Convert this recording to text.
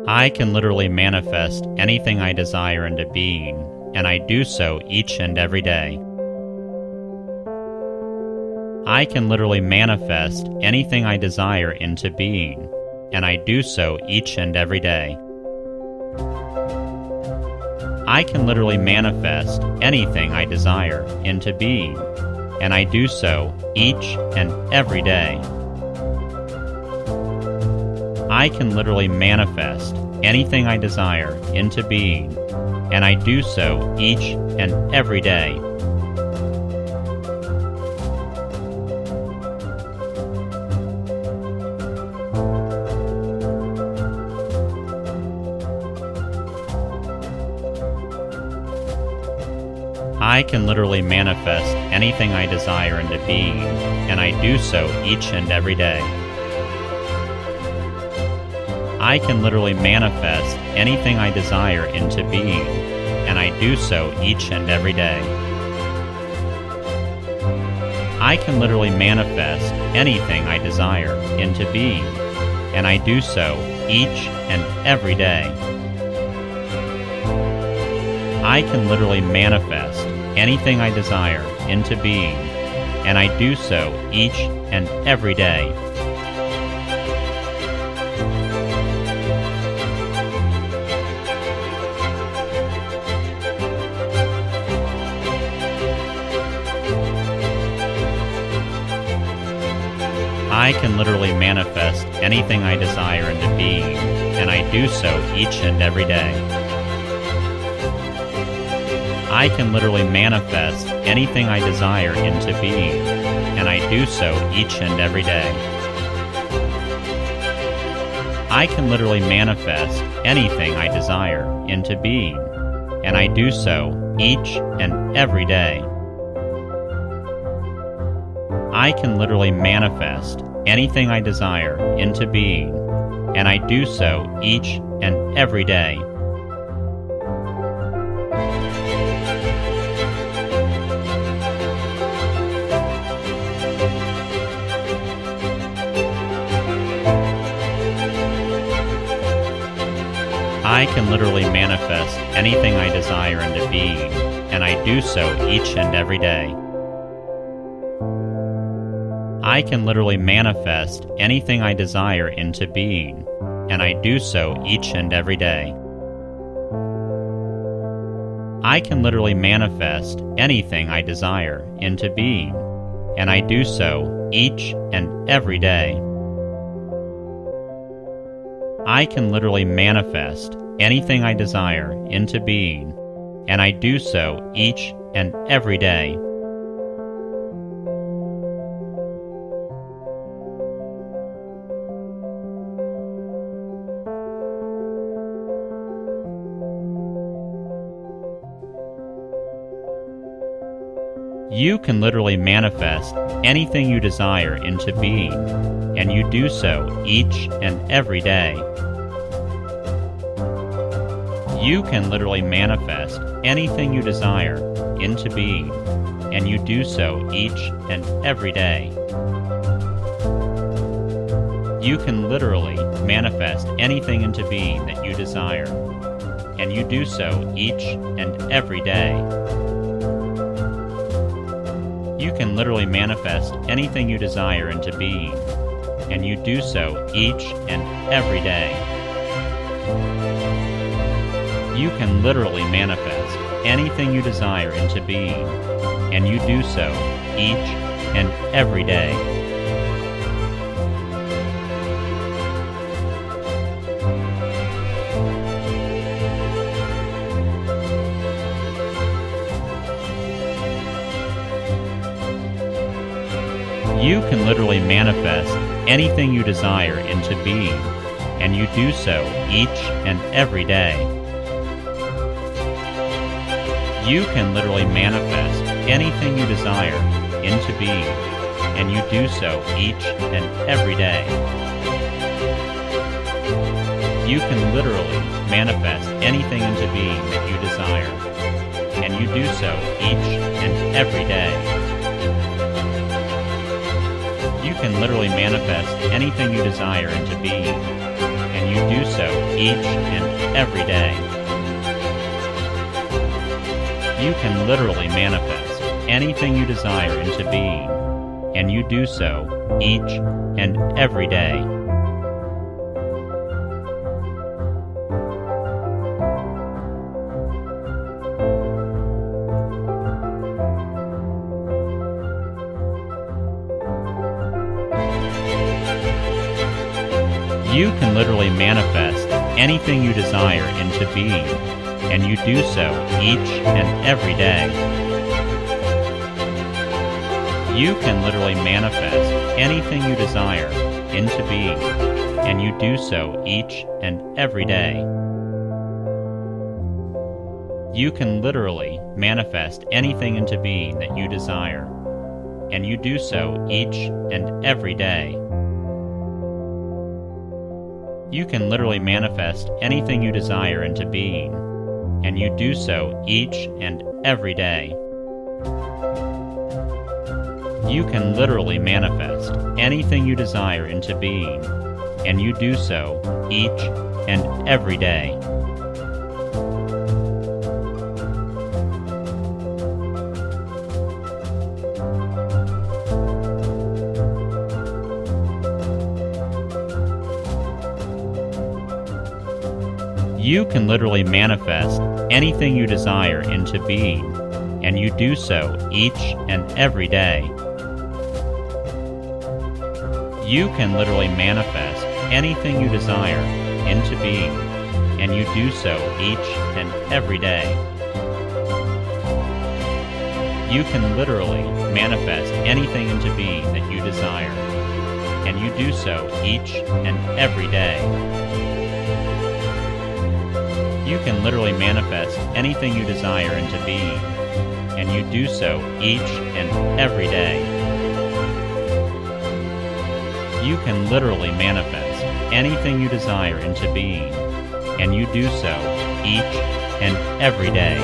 I can literally manifest anything I desire into being, and I do so each and every day. I can literally manifest anything I desire into being, and I do so each and every day. I can literally manifest anything I desire into being, and I do so each and every day. I can literally manifest anything I desire into being, and I do so each and every day. I can literally manifest anything I desire into being, and I do so each and every day. I can literally manifest anything I desire into being, and I do so each and every day. I can literally manifest anything I desire into being, and I do so each and every day. I can literally manifest anything I desire into being, and I do so each and every day. I can literally manifest anything I desire into being, and I do so each and every day. I can literally manifest anything I desire into being, and I do so each and every day. I can literally manifest anything I desire into being, and I do so each and every day. I can literally manifest anything I desire into being, and I do so each and every day. I can literally manifest anything I desire into being, and I do so each and every day. I can literally manifest anything I desire into being, and I do so each and every day. I can literally manifest anything I desire into being, and I do so each and every day. I can literally manifest anything I desire into being, and I do so each and every day. You can literally manifest anything you desire into being, and you do so each and every day. You can literally manifest anything you desire into being, and you do so each and every day. You can literally manifest anything into being that you desire, and you do so each and every day. You can literally manifest anything you desire into being, and you do so each and every day. You can literally manifest anything you desire into being, and you do so each and every day. You can literally manifest anything you desire into being, and you do so each and every day. You can literally manifest anything you desire into being, and you do so each and every day. You can literally manifest anything into being that you desire, and you do so each and every day. You can literally manifest anything you desire into being, and and you do so each and every day. You can literally manifest anything you desire into being, and you do so each and every day. You can literally manifest anything you desire into being, and you do so each and every day. You can literally manifest anything you desire into being, and you do so each and every day. You can literally manifest anything into being that you desire, and you do so each and every day. You can literally manifest anything you desire into being, and you do so each and every day. You can literally manifest anything you desire into being, and you do so each and every day. You can literally manifest anything you desire into being, and you do so each and every day. You can literally manifest anything you desire into being, and you do so each and every day. You can literally manifest anything into being that you desire, and you do so each and every day. You can literally manifest anything you desire into being, and you do so each and every day. You can literally manifest anything you desire into being, and you do so each and every day.